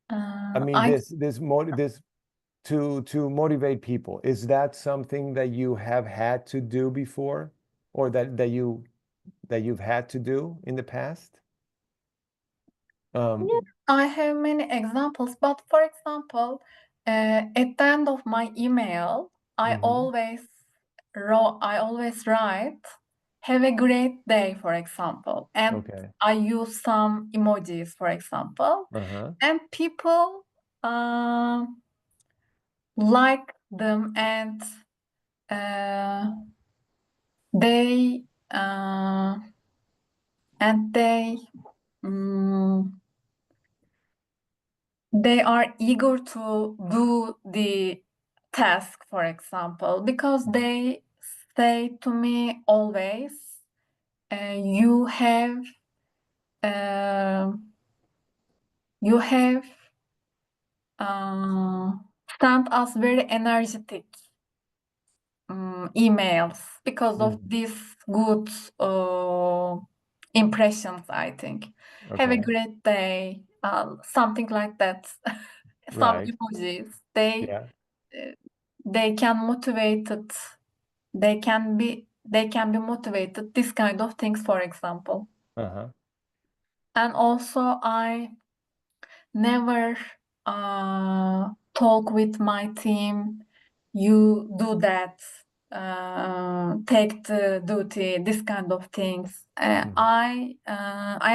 I mean, I this to motivate people. Is that something that you have had to do before, or that you've had to do in the past? Yeah, I have many examples, but for example, at the end of my email, Mhm. I always write, "Have a great day," for example, and Okay. I use some emojis, for example, Uh-huh. and people uh, like them uh, they uh, they mm, they are eager to do the task, for example, because they say to me always, you have uh, you have uh, sent us very energetic emails because of Mhm. these good impressions, I think. Have a Okay. great day, something like that. Some Right. emojis. They Yeah. uh, they can motivate it. They can be motivated. This kind of things, for example. Uh-huh. And also, I never talk with my team. You do that. Take the duty. This kind of things. Mhm. I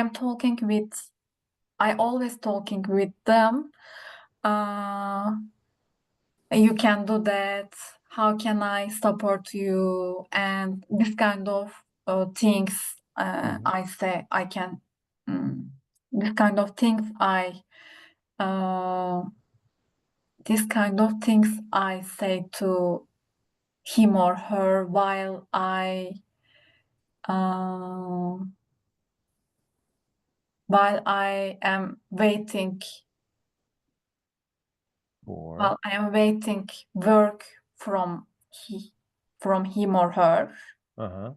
am talking with. I always talking with them. Uh, you can do that. How can I support you? And this kind of things. Mhm. I say I can. mm, this kind of things uh, this kind of things I say to him or her um, while I am waiting Or while I am waiting work from he from him or her. uh-huh.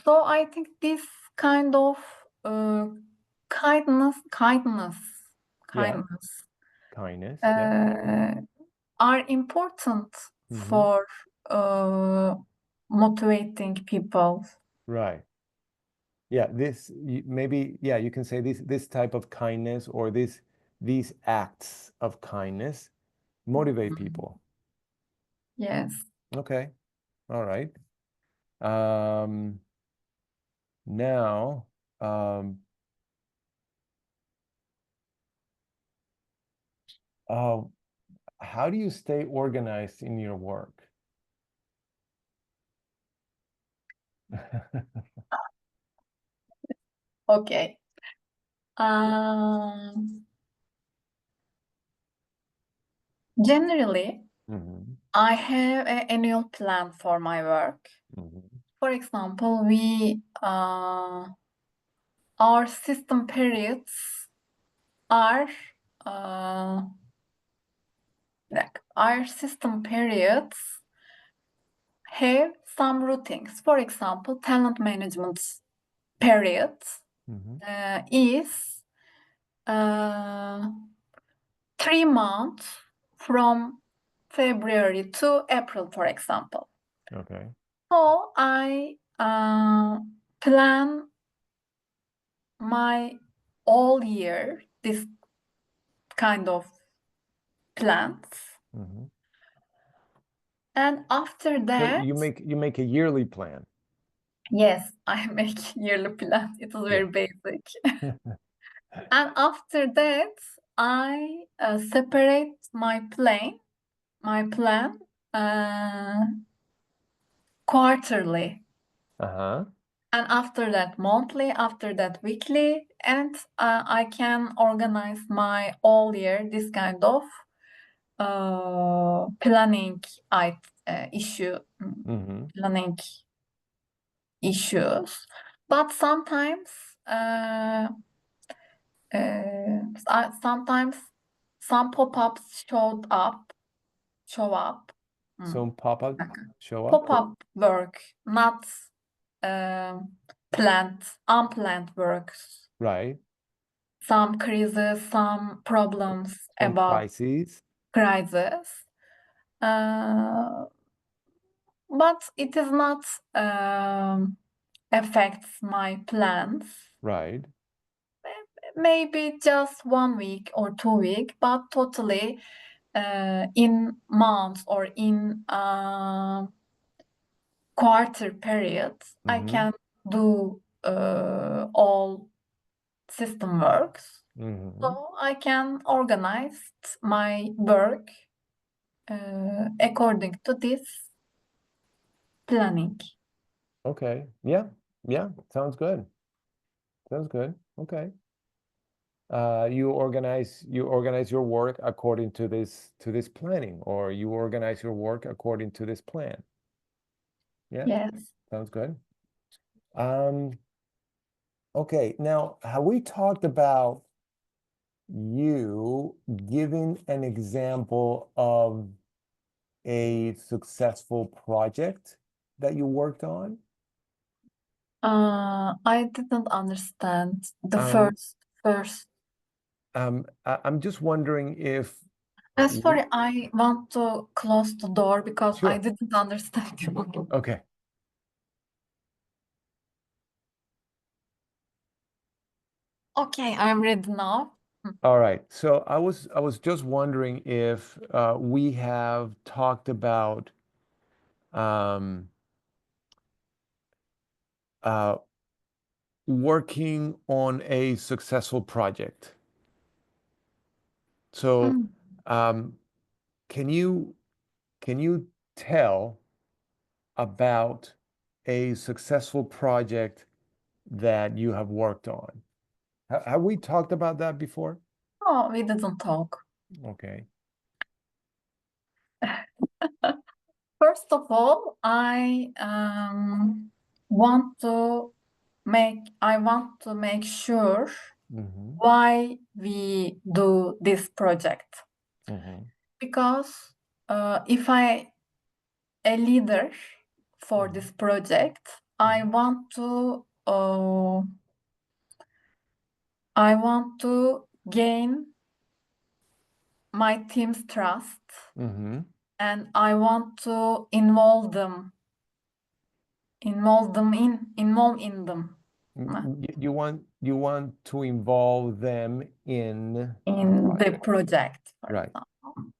So I think this kind of uh, kindness, Yeah. kindness Kindness. Yeah. uh, are important Mm-hmm. for motivating people. Right. Yeah, maybe, yeah, you can say this type of kindness, or these acts of kindness motivate people. Yes. Okay. All right. Um, now, um, uh, how do you stay organized in your work? Okay. Um, Generally, Hmm. I have an annual plan for my work. Hmm. For example, we our system periods are uh, like our system periods have some routines. For example, talent management period is 3 months from February to April, for example. Okay. So I plan my all year this kind of plans, and after So that, you make a yearly plan. yes, I make yearly plans. It is very basic. And after that, I separate my plan quarterly. Uh-huh. And after that, monthly, after that, weekly, and I can organize my all year this kind of planning issue, planning issues. But sometimes, sometimes some pop-ups show up. Some pop-up show up. Pop-up work, not unplanned works. Right. Some crises, some problems Some about crises. crisis. But it is not affects my plans. Right. Maybe just 1 week or 2 week, but totally in months or in quarter periods, I can do all system works. So I can organize my work according to this planning. Okay. Yeah. Yeah. Sounds good. Sounds good. Okay. You organize your work according to this planning, or you organize your work according to this plan. Yeah. Yes. Sounds good. Okay. Now, have we talked about you giving an example of a successful project that you worked on? I didn't understand the Um, first. I'm just wondering if Sorry, I want to close the door because I Sure. didn't understand you. Okay. Okay, I'm ready now. All right. So I was just wondering if we have talked about um, uh, working on a successful project. So can you tell about a successful project that you have worked on? Have we talked about that before? Oh, we didn't talk. Okay. First of all, I want to make sure why we do this project. Because if I a leader for this project, I want to gain my team's trust, and I want to involve in them You want to involve them in in the project, for Right. example.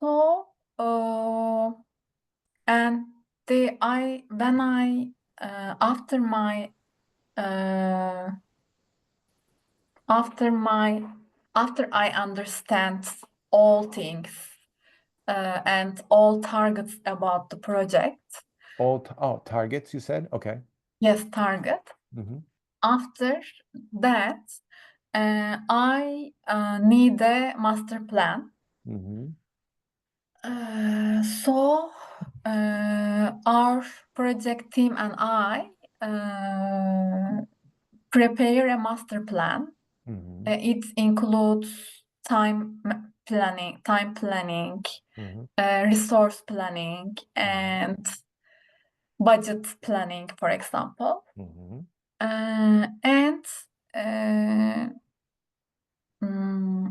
So, and the I when I after my after I understand all things and all targets about the project. Targets, you said? Okay. Yes, target. After that, I need a master plan. So our project team and I prepare a master plan. It includes time planning, time planning, Mhm. resource planning, and budget planning, for example. Mhm. And mm,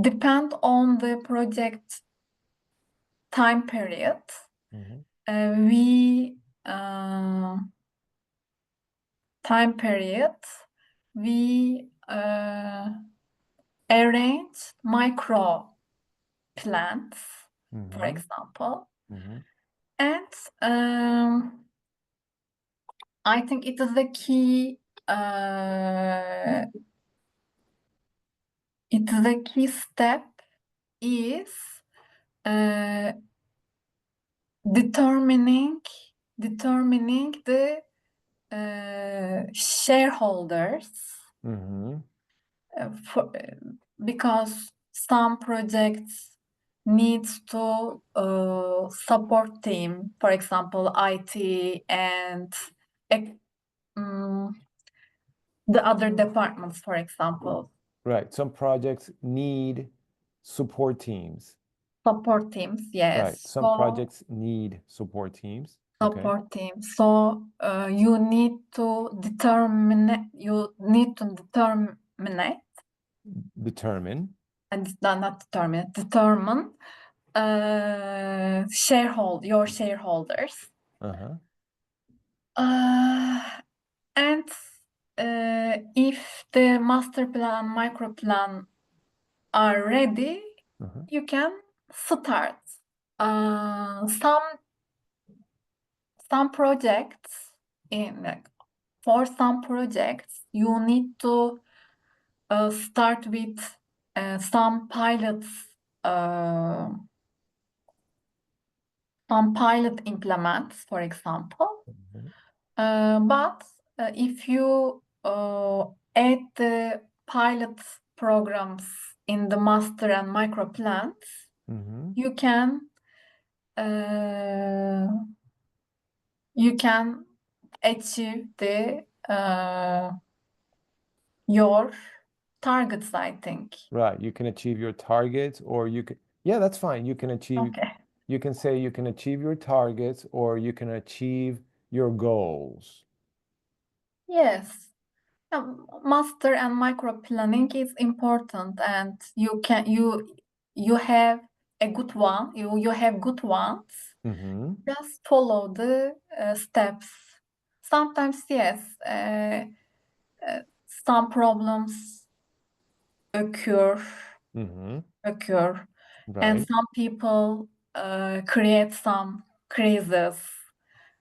depend on the project time period, Mhm. we time period we arrange micro plans, for Mhm. example, Mhm. and I think it is the key. It is the key step is uh, determining the shareholders Mhm. for, because some projects needs to support team, for example, IT and um, the other departments, for example, Right. Some projects need support teams. support teams. Right. Yes, Some so projects need support teams. Okay. support teams. So you need to determine. You need to determine Determine. and not determine. Determine your shareholders. Uh-huh. Uh, and if the master plan, micro plan are ready, Uh-huh. you can start. Some projects for some projects you need to start with some pilots, uh, some pilot implements, for example. Mhm. But if you add the pilot programs in the master and micro plans, Mhm. you can uh, you can achieve the your targets, I think. Right. You can achieve your targets, or you can, yeah, that's fine. Okay. You can say you can achieve your targets, or you can achieve your goals. Yes. Master and micro planning is important, and you have a good one. You have good ones. Mm-hmm. Just follow the steps. Sometimes, yes, some problems occur, Mm-hmm. occur, and Right. some people create some crises.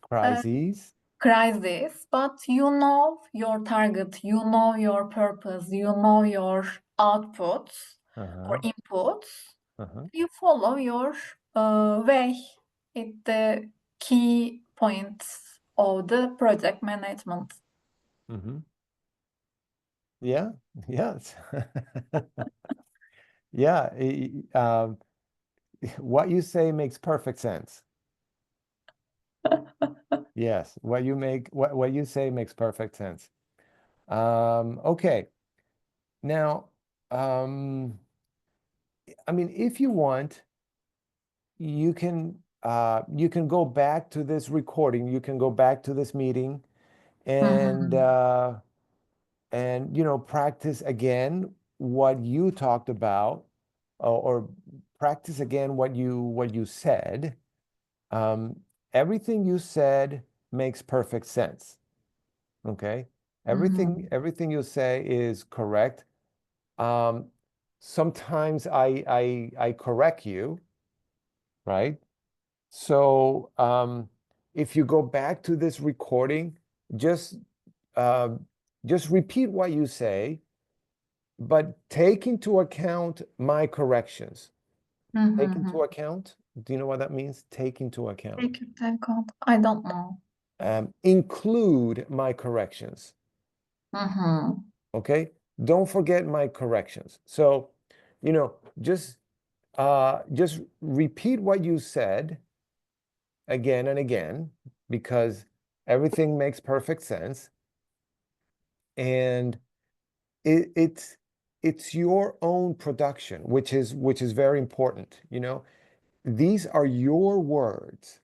Uh, Crises. crisis, but you know your target, you know your purpose, you know your outputs or Uh-huh. inputs. Uh-huh. You follow your way. It's the key points of the project management. Mm-hmm. Yeah. Yes. Yeah. What you say makes perfect sense. Yes. What you say makes perfect sense. Okay. Now, um, I mean, if you want, you can go back to this recording. You can go back to this meeting and Mhm. practice again what you talked about, or practice again what you said. Um, Everything you said makes perfect sense. Okay, Mhm. everything you say is correct. Um, Sometimes I correct you, right? So if you go back to this recording, just um, just repeat what you say, but take into account my corrections. Take into Mhm. account. Do you know what that means? Take into account. Take into account. I don't know. Include my corrections. Mhm. Okay. Don't forget my corrections. So, you know, just repeat what you said again and again, because everything makes perfect sense. And it, it's it's your own production, which is very important. You know, these are your words.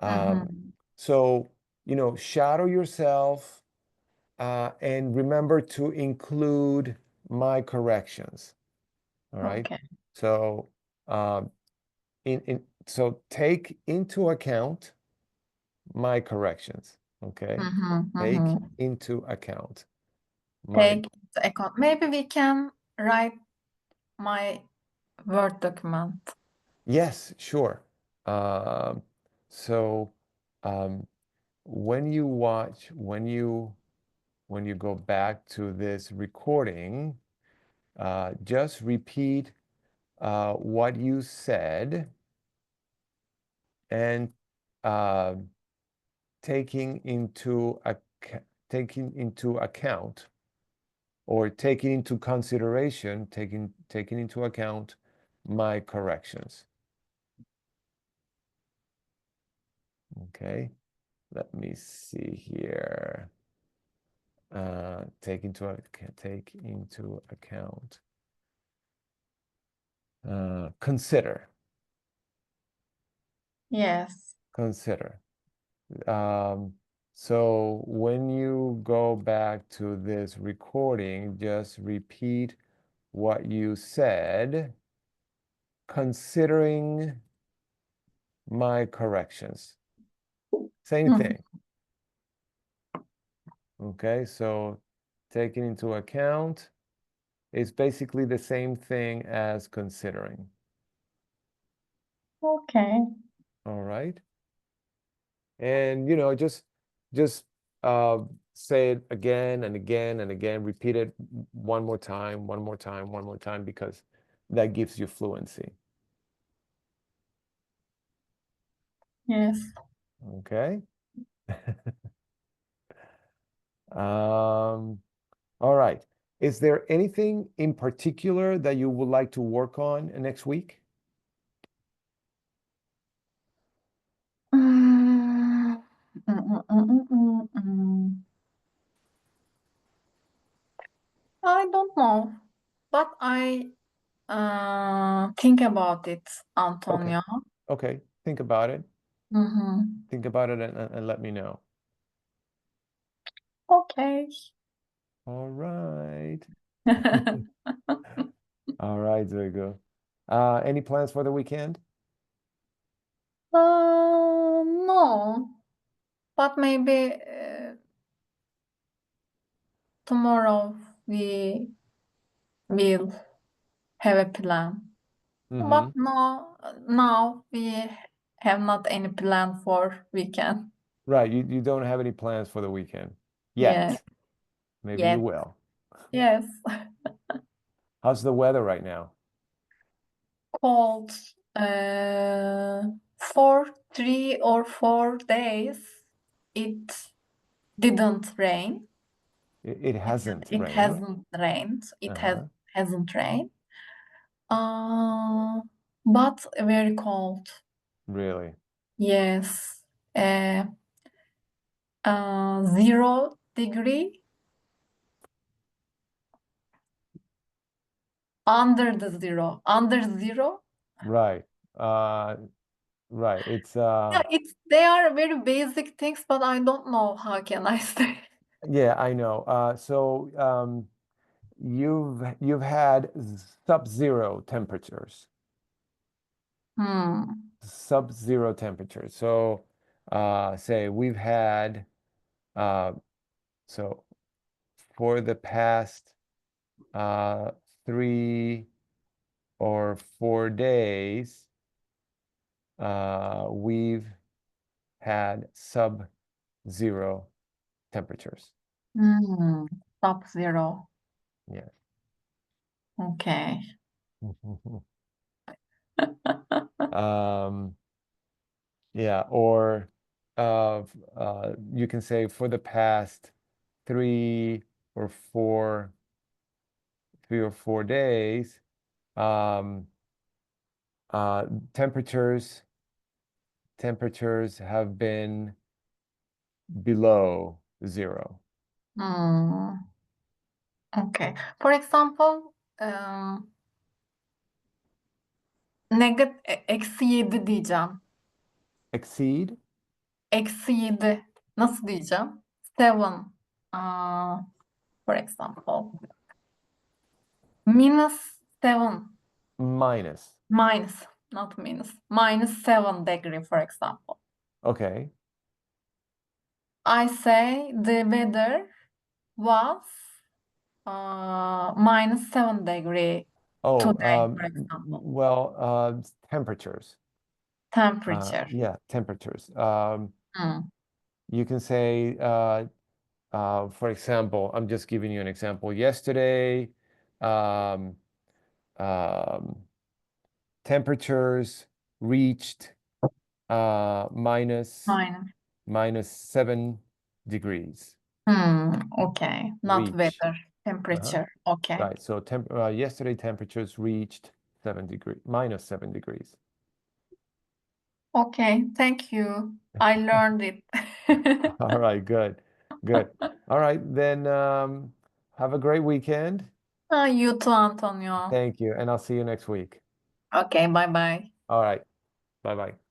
Mhm. So, you know, shadow yourself, and remember to include my corrections. All right. Okay. So, um, so take into account my corrections. Okay. Mhm. Take Mhm. into account my. Take into account. Maybe we can write my Word document. Yes, sure. Um, so, um, when you watch, when you go back to this recording, just repeat what you said, and uh, taking into taking into account, or taking into consideration, taking into account my corrections. Okay, let me see here. Take into account. Consider. Yes. Consider. Um, so when you go back to this recording, just repeat what you said, considering my corrections. Same Mhm. thing. Okay, so taking into account is basically the same thing as considering. Okay. All right. And you know, just uh, say it again and again and again. Repeat it one more time, one more time, one more time, because that gives you fluency. Yes. Okay. Um, all right. Is there anything in particular that you would like to work on next week? Mm, mm. I don't know, but I think about it, Okay. Antonio. Okay. Think about it. Mm-hmm. Think about it, and let me know. Okay. All right. All right, Duygu. Any plans for the weekend? No, but maybe tomorrow we will have a plan. Mm-hmm. But no, now we have not any plan for weekend. Right. You don't have any plans for the weekend Yeah, yet. Maybe you yet. will. Yes. How's the weather right now? Cold. For 3 or 4 days, it didn't rain. It hasn't It rained. hasn't rained. Uh-huh. Hasn't rained. Uh, but very cold. Really? Yes. Uh, 0 degree under the zero. Under zero. Right. Uh, right. It's Yeah, they are very basic things, but I don't know how can I say. yeah, I know. So you've had sub-zero temperatures. Hmm. Sub-zero temperatures. So say we've had uh so for the past uh 3 or 4 days, we've had sub-zero temperatures. Hmm. Sub zero. Yeah. Okay. Um, yeah, or you can say for the past three or four 3 or 4 days, um, uh, temperatures have been below zero. Hmm. Okay. For example, eksi 7 diyeceğim. Exceed? Eksi 7 nasıl diyeceğim? Seven. For example. -7. Minus. Minus, not minus. -7 degree, for example. Okay. I say the weather was -7 degree Oh, today, for example. well, temperatures. Temperature. Yeah, temperatures. Hmm. You can say, for example, I'm just giving you an example. Yesterday, um, um, temperatures reached Minus. -7 degrees. Okay. Not Reach. weather. Uh-huh. Temperature. Okay. Right. So yesterday temperatures reached -7 degrees. Okay. Thank you. I learned it. All right, good. Good. All right, then have a great weekend. You too, Antonio. Thank you, and I'll see you next week. Okay. Bye bye. All right. Bye-bye.